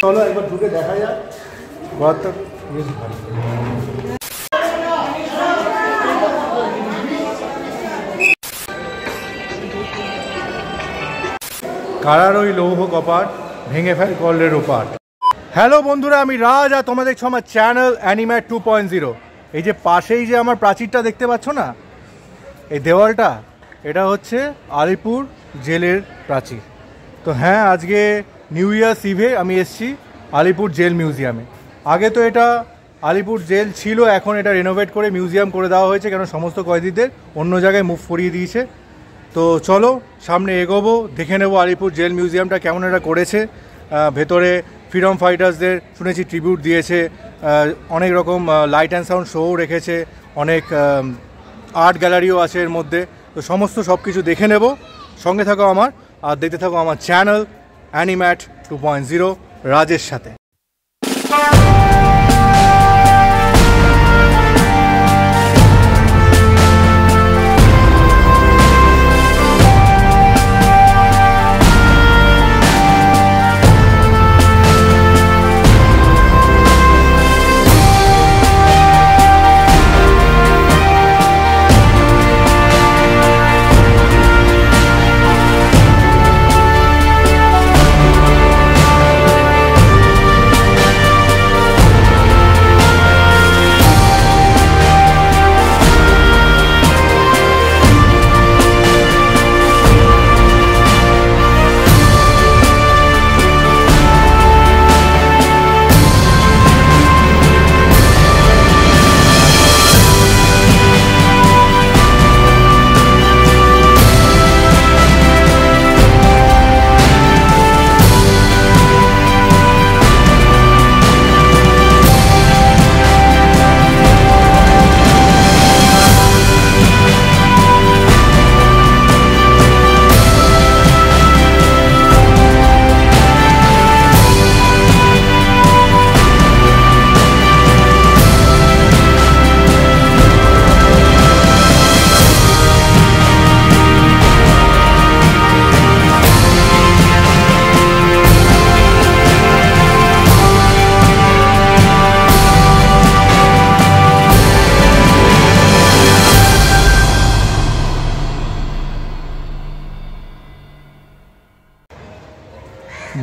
চলো একবার ঢুকে দেখা যাক ঘরটা বেশ ভালো। কারার ওই লৌহ কপাট ভেঙে ফেল কলের ওপাট। হ্যালো বন্ধুরা, আমি রাজ আর তোমাদের আমার চ্যানেল অ্যানিম্যাট 2.0। এই যে পাশেই যে আমার প্রাচীরটা দেখতে পাচ্ছ না, এই দেওয়ালটা, এটা হচ্ছে আলিপুর জেলের প্রাচীর। তো হ্যাঁ, আজকে নিউ ইয়ার্স ইভে আমি এসেছি আলিপুর জেল মিউজিয়ামে। আগে তো এটা আলিপুর জেল ছিল, এখন এটা রেনোভেট করে মিউজিয়াম করে দেওয়া হয়েছে, কেন সমস্ত কয়েদিদের অন্য জায়গায় মুভ করিয়ে দিয়েছে। তো চলো সামনে এগোবো, দেখে নেবো আলিপুর জেল মিউজিয়ামটা কেমন এটা করেছে। ভেতরে ফ্রিডম ফাইটার্সদের শুনেছি ট্রিবিউট দিয়েছে, অনেক রকম লাইট অ্যান্ড সাউন্ড শোও রেখেছে, অনেক আর্ট গ্যালারিও আছে এর মধ্যে। তো সমস্ত সব কিছু দেখে নেব, সঙ্গে থাকো আমার আর দেখতে থাকো আমার চ্যানেল অ্যানিম্যাট 2.0 রাজের সাথে।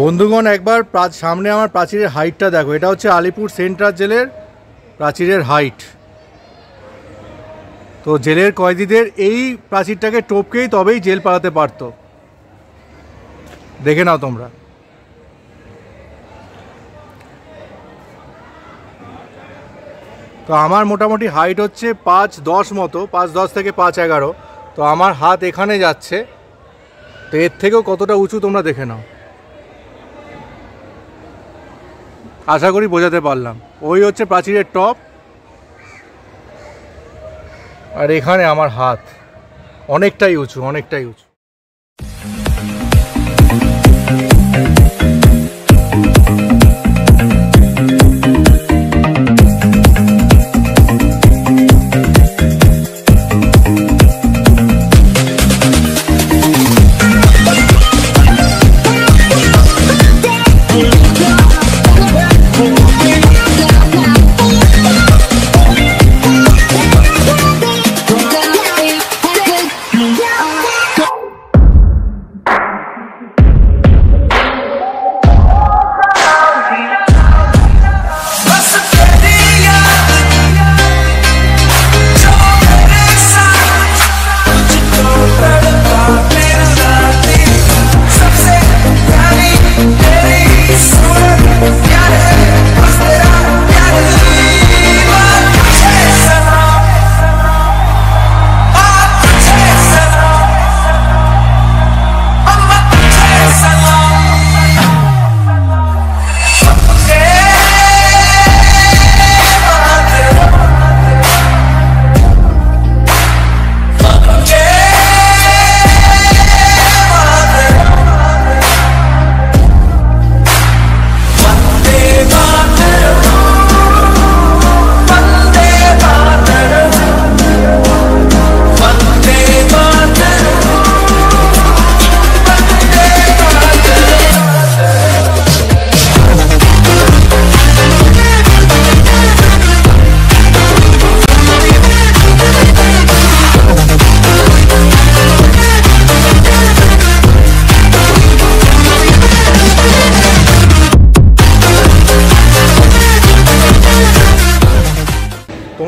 বন্ধুগণ, একবার সামনে আমার প্রাচীরের হাইটটা দেখো। এটা হচ্ছে আলিপুর সেন্ট্রাল জেলের প্রাচীরের হাইট। তো জেলের কয়েদিদের এই প্রাচীরটাকে টপকেই তবেই জেল পালাতে পারতো। দেখে নাও তোমরা। তো আমার মোটামুটি হাইট হচ্ছে 5'10" মতো, 5'10" থেকে 5'11". তো আমার হাত এখানে যাচ্ছে, তো এর থেকেও কতটা উঁচু তোমরা দেখে নাও। আশা করি বোঝাতে পারলাম। ওই হচ্ছে প্রাচীরের টপ, আর এখানে আমার হাত অনেকটাই উঁচু, অনেকটাই উঁচু।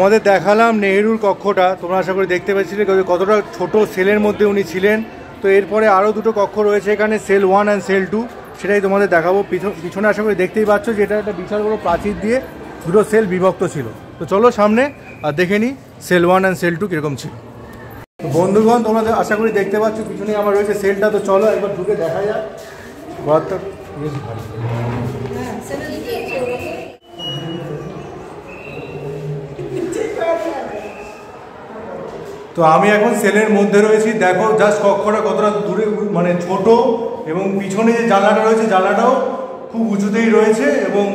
তোমাদের দেখালাম নেহেরুর কক্ষটা, তোমরা আশা করি দেখতে পেয়েছিলে কতটা ছোট সেলের মধ্যে উনি ছিলেন। তো এরপরে আরও দুটো কক্ষ রয়েছে এখানে, সেল 1 অ্যান্ড সেল 2, সেটাই তোমাদের দেখাবো। পিছনে আশা করি দেখতেই পাচ্ছ যে এটা একটা বিশাল বড় প্রাচীর দিয়ে দুটো সেল বিভক্ত ছিল। তো চলো সামনে আর দেখে নিই সেল 1 অ্যান্ড সেল 2 কীরকম ছিল। তো বন্ধুগণ তোমরা আশা করি দেখতে পাচ্ছ পিছনে আমার রয়েছে সেলটা। তো চলো একবার ঢুকে দেখা যাক ঘরটা। তো আমি এখন সেলের মধ্যে রয়েছি, দেখো জাস্ট কক্ষটা কতটা দূরে মানে ছোট, এবং পিছনে যে জানলাটা রয়েছে জানলাটাও খুব উঁচুতেই রয়েছে এবং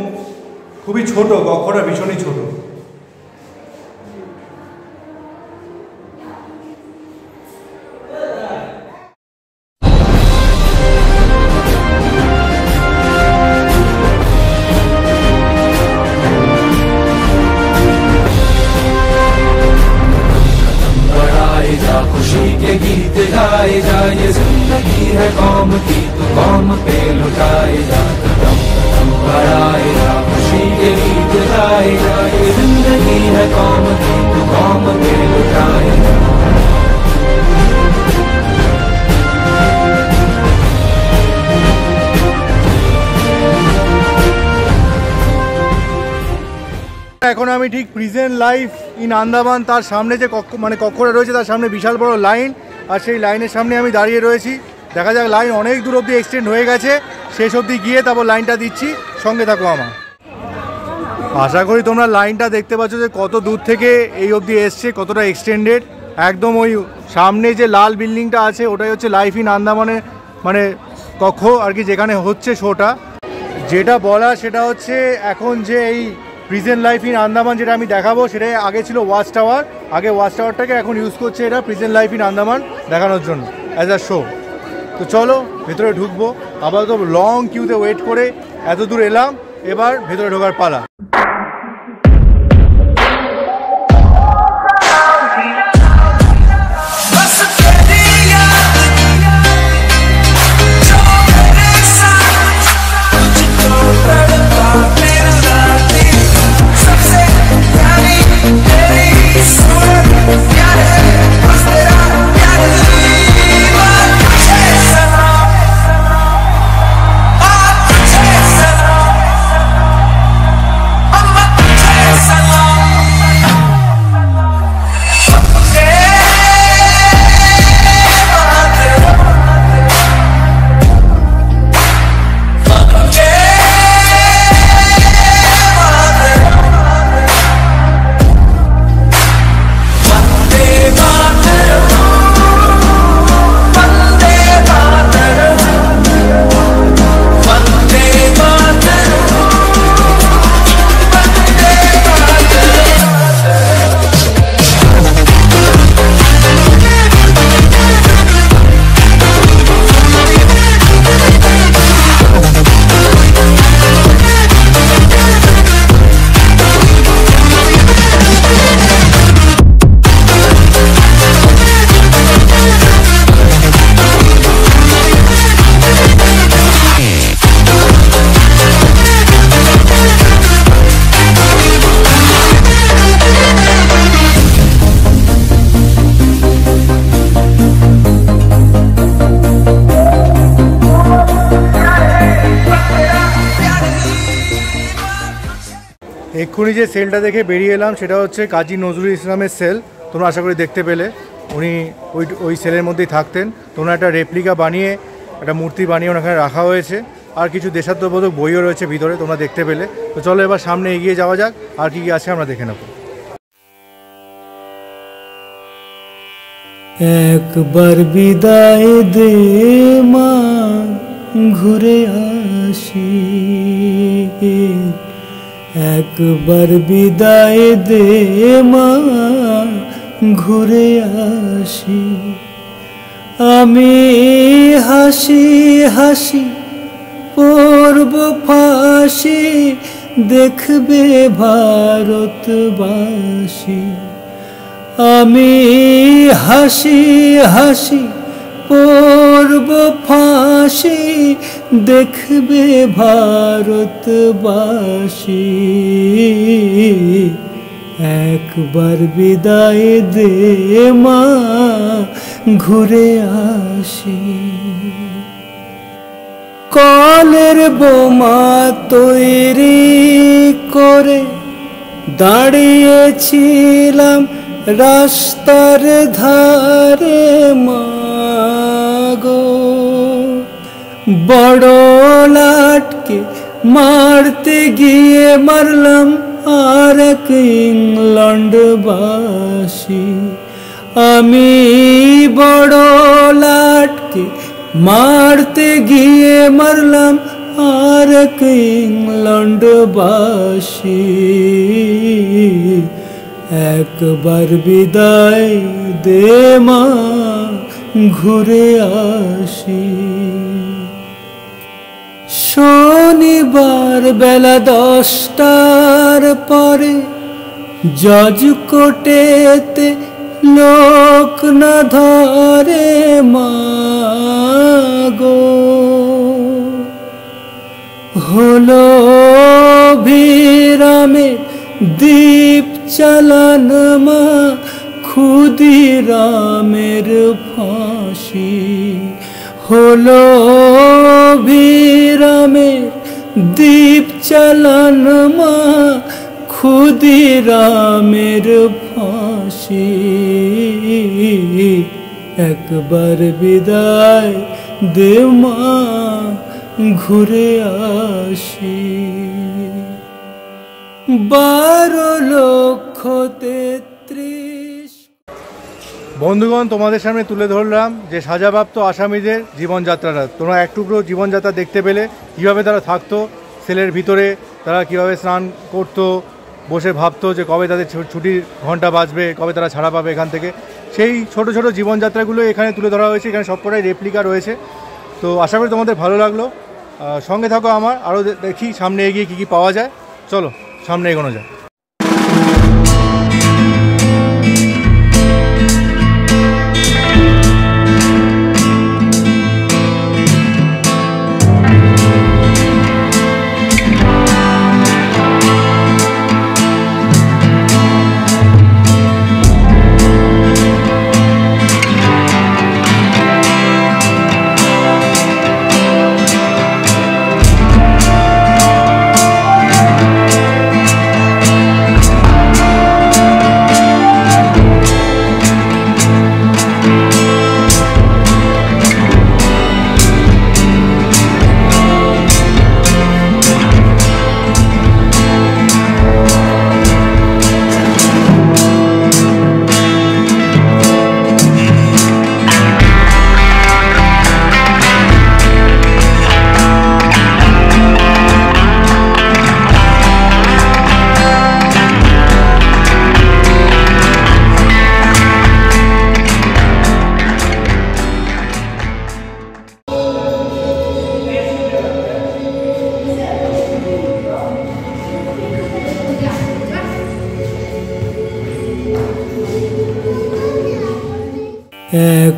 খুবই ছোট, কক্ষটা ভীষণই ছোট। खुशी के गीत गाए जा, ये जिंदगी है कौम की तो कौम पे लुटाए जा, कदम कदम बढ़ाए जा, खुशी के गीत गाए जा, ये जिंदगी है कौम की तो कौम पे लुटाए जा। এখন আমি ঠিক প্রিজেন্ট লাইফ ইন আন্দামান তার সামনে যে কক্ষটা রয়েছে তার সামনে বিশাল বড় লাইন, আর সেই লাইনের সামনে আমি দাঁড়িয়ে রয়েছি। দেখা যাক, লাইন অনেক দূর অবধি এক্সটেন্ড হয়ে গেছে, শেষ অবধি গিয়ে তারপর লাইনটা দিচ্ছি, সঙ্গে থাকো আমার। আশা করি তোমরা লাইনটা দেখতে পাচ্ছ যে কত দূর থেকে এই অবধি এসছে, কতটা এক্সটেন্ডেড। একদম ওই সামনে যে লাল বিল্ডিংটা আছে ওটাই হচ্ছে লাইফ ইন আন্দামানের মানে কক্ষ আর কি, যেখানে হচ্ছে শোটা। যেটা বলা সেটা হচ্ছে এখন যে এই প্রিজেন্ট লাইফ ইন আন্দামান যেটা আমি দেখাবো সেটা আগে ছিল ওয়াচ টাওয়ার, আগে ওয়াচ টাওয়ারটাকে এখন ইউজ করছে এটা প্রিজেন্ট লাইফ ইন আন্দামান দেখানোর জন্য অ্যাজ আ শো। তো চলো ভেতরে ঢুকবো, আবার তো লং কিউতে ওয়েট করে এত দূর এলাম, এবার ভেতরে ঢোকার পালা। এক্ষুনি যে সেলটা দেখে বেরিয়ে এলাম সেটা হচ্ছে কাজী নজরুল ইসলামের সেল। তোমরা আশা করি দেখতে পেলে উনি ওই সেলের মধ্যেই থাকতেন। তোমরা একটা রেপ্লিকা বানিয়ে একটা মূর্তি বানিয়ে ওখানে রাখা হয়েছে, আর কিছু দেশাত্মবোধক বইও রয়েছে ভিতরে, তোমরা দেখতে পেলে। তো চলো এবার সামনে এগিয়ে যাওয়া যাক, আর কি কি আছে আমরা দেখে নেব। একবার বিদায় দে মা, ঘুরে আসি, একবার বিদায় দে মা, ঘুরে আসি। আমি হাসি হাসি পড়ব ফাঁসি, দেখবে ভারতবাসী। আমি হাসি হাসি পড়ব ফাঁসি, দেখবে ভারতবাসী। একবার বিদায় দে মা, ঘুরে আসি। কলের বোমা তৈরি করে দাঁড়িয়েছিলাম রাস্তার ধারে মা গো, বড় লাটকে মারতে গিয়ে মারলাম আর এক ইংল্যান্ডবাসী। আমি বড় লাটকে মারতে গিয়ে মারলাম আর এক ইংল্যান্ডবাসী। একবার বিদায় দে মা, ঘুরে আসি। শনিবার বেলা 10টার পরে জজ কোর্টেতে লোক না ধরে মা গো, হলো অভিরামের দীপ চালান মা, ক্ষুদিরামের ফাঁসি। হলো অভিরামের দীপ চালান মা, ক্ষুদিরামের ফাঁসি। একবার বিদায় দে মা, ঘুরে আসি। 12,33,000। বন্ধুগণ, তোমাদের সামনে তুলে ধরলাম যে সাজাপ্রাপ্ত আসামিদের জীবনযাত্রাটা। তোমরা এক টুকরো জীবনযাত্রা দেখতে পেলে, কীভাবে তারা থাকতো সেলের ভিতরে, তারা কীভাবে স্নান করতো, বসে ভাবতো যে কবে তাদের ছুটির ঘন্টা বাজবে, কবে তারা ছাড়া পাবে এখান থেকে। সেই ছোট ছোট জীবনযাত্রাগুলো এখানে তুলে ধরা হয়েছে। এখানে সবকটাই রেপ্লিকা রয়েছে। তো আশা করি তোমাদের ভালো লাগলো। সঙ্গে থাকো আমার, আরও দেখি সামনে এগিয়ে কী কী পাওয়া যায়। চলো সামনে এগোনো যায়।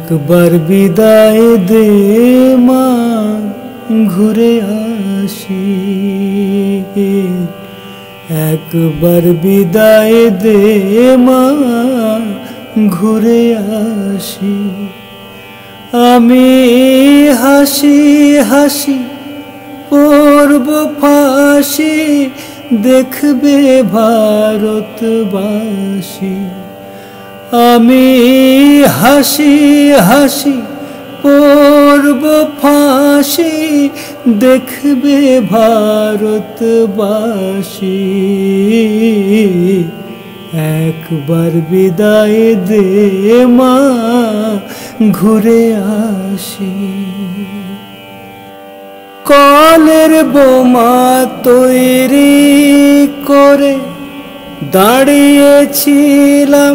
একবার বিদায় দে মা, ঘুরে আসি। একবার বিদায় দে মা, ঘুরে আসি। আমি হাসি হাসি পড়ব ফাঁসি, দেখবে ভারতবাসী। আমি হাসি হাসি পড়ব ফাঁসি, দেখবে ভারতবাসী। একবার বিদায় দে মা, ঘুরে আসি। কলের বোমা তৈরি করে দাঁড়িয়েছিলাম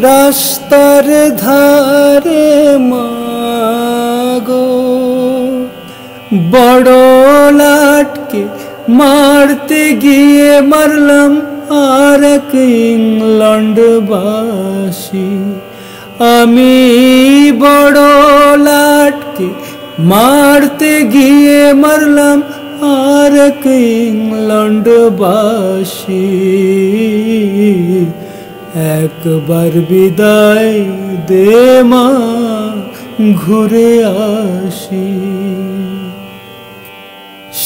রাস্তার ধারে মা গো, বড় লাটকে মারতে গিয়ে মারলাম আর এক ইংল্যান্ডবাসী। আমি বড় লাটকে মারতে গিয়ে মারলাম আর এক ইংল্যান্ডবাসী। একবার বিদায় দে মা, ঘুরে আসি।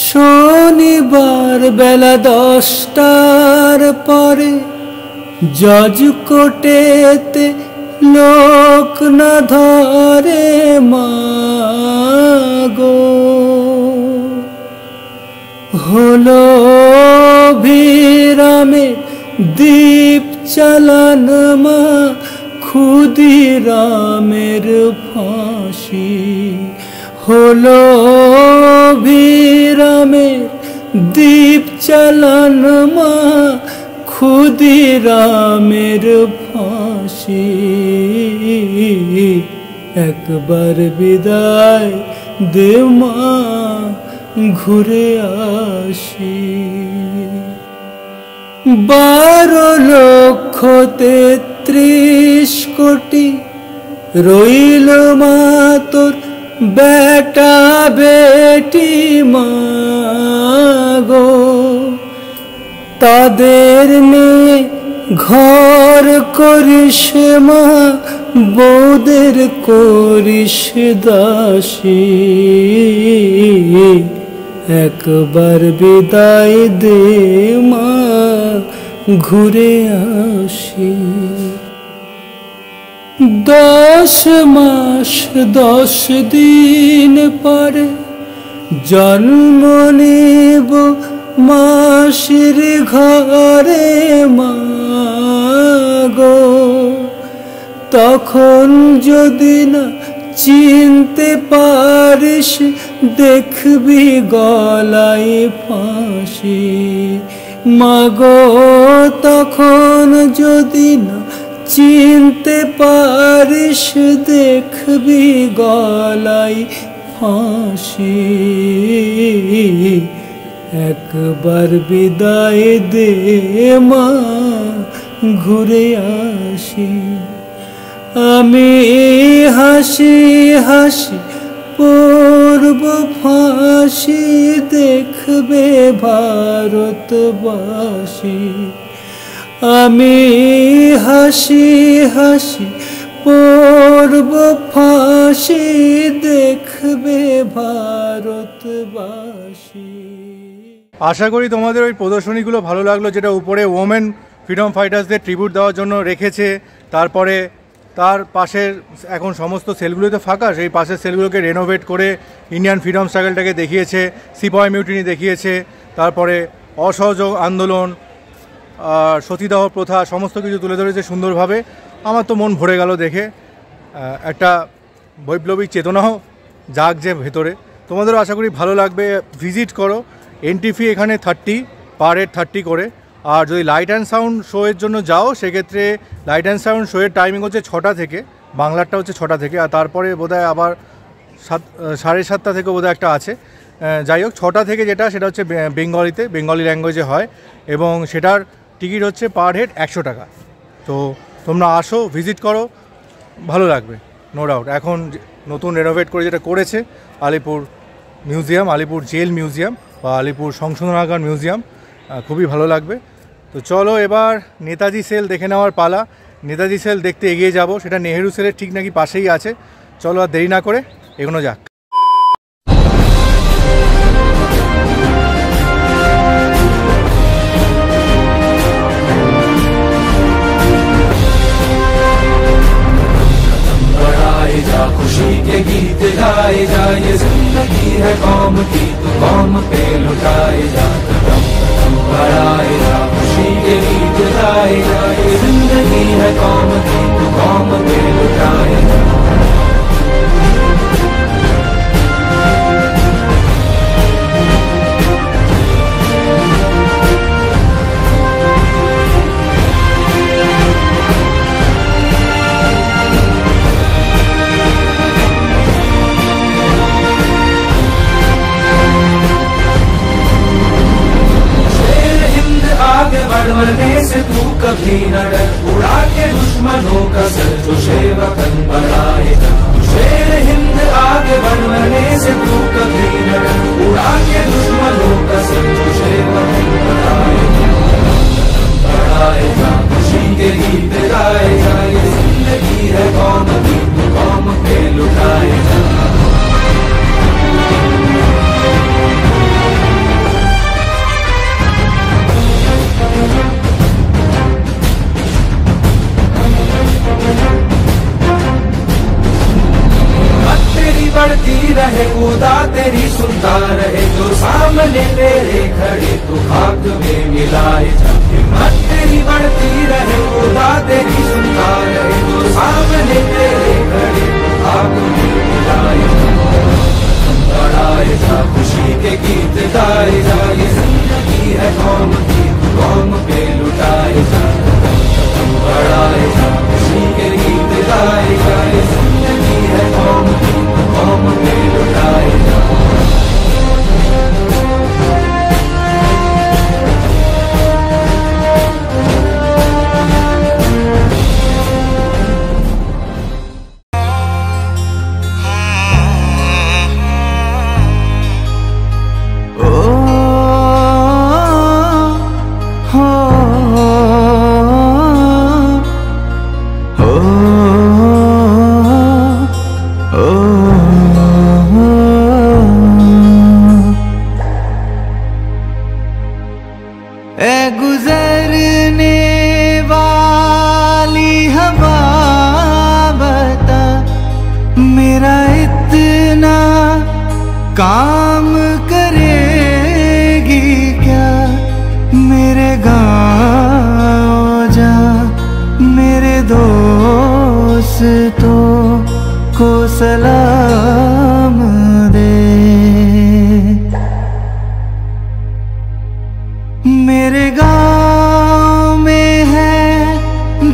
শনিবার বেলা 10টার পরে জজ কোর্টেতে লোক না ধরে মা গো। হলো ভিরামে দীপ চালান মা, ক্ষুদিরামের ফাঁসি। হলো ভিরামের দীপ চালান মা, ক্ষুদিরামের ফাঁসি। একবার বিদায় দে মা, ঘুরে আসি। 12,33 কোটি রইল মা তোর বেটা বেটি মা গো। তাদের নিয়ে ঘর করিস মা, বৌদের করিস দাসী। একবার বিদায় দে মা, ঘুরে আসি। 10 মাস 10 দিন পরে জন্ম নেব মাসির ঘরে মা গো। তখন যদি না চিনতে পারিস, দেখবি গলায় ফাঁসি মা গো। তখন যদি না চিনতে পারিস, দেখবি গলায় ফাঁসি। একবার বিদায় দে মা, ঘুরে আসি। আমি হাসি হাসি পড়ব ফাঁসি, দেখবে ভারতবাসী। আমি হাসি হাসি পড়ব ফাঁসি, দেখবে ভারতবাসী। আশা করি তোমাদের ওই প্রদর্শনীগুলো ভালো লাগলো, যেটা উপরে ওমেন ফ্রিডম ফাইটার্সদের ট্রিবিউট দেওয়ার জন্য রেখেছে। তারপরে তার পাশের এখন সমস্ত সেলগুলোতে ফাঁকা, সেই পাশের সেলগুলোকে রেনোভেট করে ইন্ডিয়ান ফ্রিডম স্ট্রাগলটাকে দেখিয়েছে, সিপাহি মিউটিনি দেখিয়েছে, তারপরে অসহযোগ আন্দোলন, সতীদাহ প্রথা, সমস্ত কিছু তুলে ধরেছে সুন্দরভাবে। আমার তো মন ভরে গেল দেখে। একটা বৈপ্লবিক চেতনাও জাগছে ভেতরে। তোমাদেরও আশা করি ভালো লাগবে। ভিজিট করো। এন্ট্রি ফি এখানে 30, পার হেড 30 করে। আর যদি লাইট অ্যান্ড সাউন্ড শোয়ের জন্য যাও, সেক্ষেত্রে লাইট অ্যান্ড সাউন্ড শোয়ের টাইমিং হচ্ছে 6টা থেকে, বাংলারটা হচ্ছে 6টা থেকে, আর তারপরে বোধহয় আবার 7:30 থেকে বোধহয় একটা আছে। যাই হোক, 6টা থেকে যেটা, সেটা হচ্ছে বেঙ্গলিতে, বেঙ্গলি ল্যাঙ্গুয়েজে হয়, এবং সেটার টিকিট হচ্ছে পার হেড 100 টাকা। তো তোমরা আসো, ভিজিট করো, ভালো লাগবে নো ডাউট। এখন নতুন রেনোভেট করে যেটা করেছে Alipur museum, Alipur jail museum বা আলিপুর সংশোধনাগার মিউজিয়াম, খুবই ভালো লাগবে। তো চলো এবার নেতাজি সেল দেখে নেওয়ার পালা। নেতাজি সেল দেখতে এগিয়ে যাব, সেটা নেহেরু সেলের ঠিক নাকি পাশেই আছে। চলো আর দেরি না করে এগোনো যাক। खुशी के गीत गाए जा, ये जिंदगी है कौम की, तो कौम पे लुटाए जा। कदम कदम बढ़ाए जा, खुशी के गीत गाए जा, ये जिंदगी है कौम की, तो कौम पे लुटाए जा। बढ़ने से तू कभी न डर, उड़ा के दुश्मनों का सर, जो शेवकन बढ़ाए सुनता रहे जो सामने तेरे खड़े तो खाक में मिलाए जा। हिम्मत तेरी बढ़ती रहे खुदा तेरी सुनता रहे जो सामने तेरे खड़े तो खाक में मिलाए जा। बढ़ाए जा खुशी के गीत गाए जा, ये जिंदगी है कौम की तू कौम पे लुटाए जा। बढ़ाए जा खुशी के गीत गाए जा, ये जिंदगी है कौम की तू कौम पे लुटाए जा। गुजरने वाली हवा बता मेरा इतना काम करेगी क्या। मेरे गाँव जा मेरे दोस्तों को सलाम दे। मेरे गाँव में है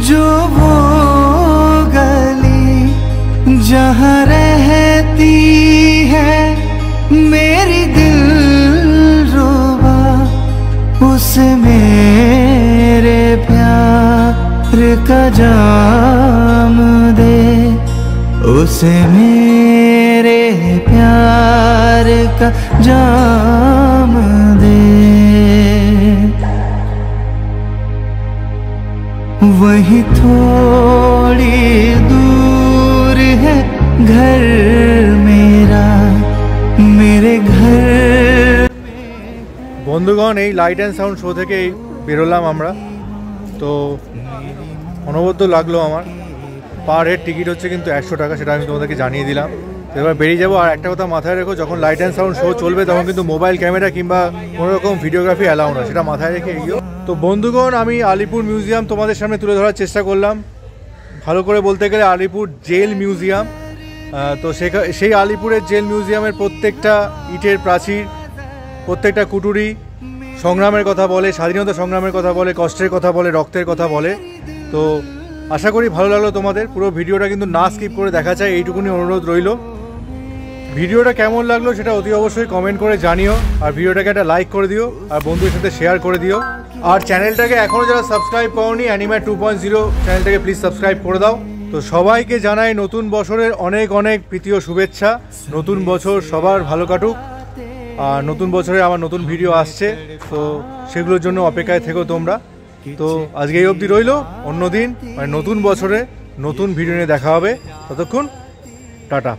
जो वो गली जहाँ रहती है मेरी दिलरुबा, उसे मेरे प्यार का जाम दे। उसे मेरे प्यार का जाम दे। वहीं थोड़ी दूर है घर मेरा, मेरे घर। বন্ধুগণ এই লাইট অ্যান্ড সাউন্ড শো থেকে বেরোলাম আমরা, তো অনবদ্য লাগলো আমার। পার হেড টিকিট হচ্ছে কিন্তু 100 টাকা, সেটা আমি তোমাদেরকে জানিয়ে দিলাম। এবার বেরিয়ে যাবো। আর একটা কথা মাথায় রেখো, যখন লাইট অ্যান্ড সাউন্ড শো চলবে তখন কিন্তু মোবাইল ক্যামেরা কিংবা কোনো রকম ভিডিওগ্রাফি অ্যালাউ না, সেটা মাথায় রেখে এগিয়েও। তো বন্ধুগণ আমি আলিপুর মিউজিয়াম তোমাদের সামনে তুলে ধরার চেষ্টা করলাম। ভালো করে বলতে গেলে আলিপুর জেল মিউজিয়াম। তো সেই আলিপুরের জেল মিউজিয়ামের প্রত্যেকটা ইটের প্রাচীর, প্রত্যেকটা কুটুরি সংগ্রামের কথা বলে, স্বাধীনতা সংগ্রামের কথা বলে, কষ্টের কথা বলে, রক্তের কথা বলে। তো আশা করি ভালো লাগলো তোমাদের। পুরো ভিডিওটা কিন্তু না স্কিপ করে দেখা যায়, এইটুকুনি অনুরোধ রইল। ভিডিওটা কেমন লাগলো সেটা অতি অবশ্যই কমেন্ট করে জানিও। আর ভিডিওটাকে একটা লাইক করে দিও আর বন্ধুদের সাথে শেয়ার করে দিও। আর চ্যানেলটাকে এখনও যারা সাবস্ক্রাইব করোনি, অ্যানিম্যাট 2.0 চ্যানেলটাকে প্লিজ সাবস্ক্রাইব করে দাও। তো সবাইকে জানাই নতুন বছরের অনেক অনেক প্রীতি ও শুভেচ্ছা। নতুন বছর সবার ভালো কাটুক। আর নতুন বছরে আমার নতুন ভিডিও আসছে, তো সেগুলোর জন্য অপেক্ষায় থেকো তোমরা। তো আজকে এই অবধি রইলো, অন্যদিন মানে নতুন বছরে নতুন ভিডিও নিয়ে দেখা হবে। ততক্ষণ টাটা।